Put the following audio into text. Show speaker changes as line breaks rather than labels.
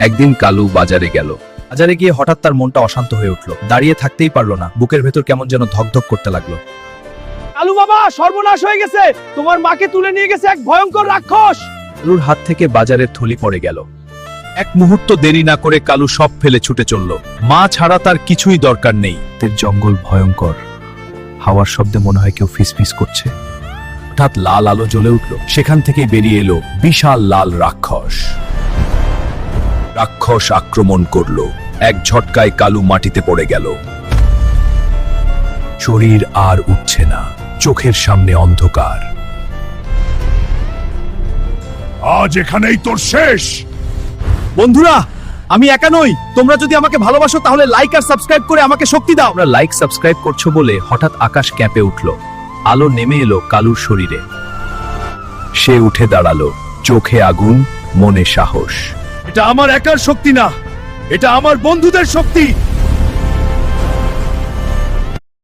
একদিন কালু বাজারে গেল। বাজারে গিয়ে হঠাৎ তার মনটা অশান্ত হয়ে উঠল। দাঁড়িয়ে থাকতেই পারলো না, বুকের ভেতর কেমন যেন ধকধক করতে লাগলো।
কালু বাবা, সর্বনাশ হয়ে গেছে, তোমার মাকে তুলে নিয়ে গেছে এক ভয়ঙ্কর রাক্ষস।
কালুর হাত থেকে বাজারের থলি পড়ে গেল। এক মুহূর্ত দেরি না করে কালু সব ফেলে ছুটে চলল। মা ছাড়া তার কিছুই দরকার নেই। তের জঙ্গল ভয়ঙ্কর, হাওয়ার শব্দে মনে হয় কেউ ফিসফিস করছে। হঠাৎ লাল আলো জ্বলে উঠল, সেখান থেকে বেরিয়ে এলো বিশাল লাল রাক্ষস। রাক্ষস আক্রমণ করলো, এক ঝটকায় কালু মাটিতে পড়ে গেল। শরীর আর উঠছে না, চোখের সামনে অন্ধকার।
আজ এখানেই তোর শেষ।
বন্ধুরা, আমি একা নই, তোমরা যদি আমাকে ভালোবাসো তাহলে লাইক আর সাবস্ক্রাইব করে আমাকে শক্তি দাও।
তোমরা লাইক সাবস্ক্রাইব করছো বলে হঠাৎ আকাশ কেঁপে উঠল। আলো নেমে এলো কালুর শরীরে। সে উঠে দাঁড়ালো, চোখে আগুন, মনে সাহস।
এটা আমার একার শক্তি না, এটা আমার বন্ধুদের শক্তি।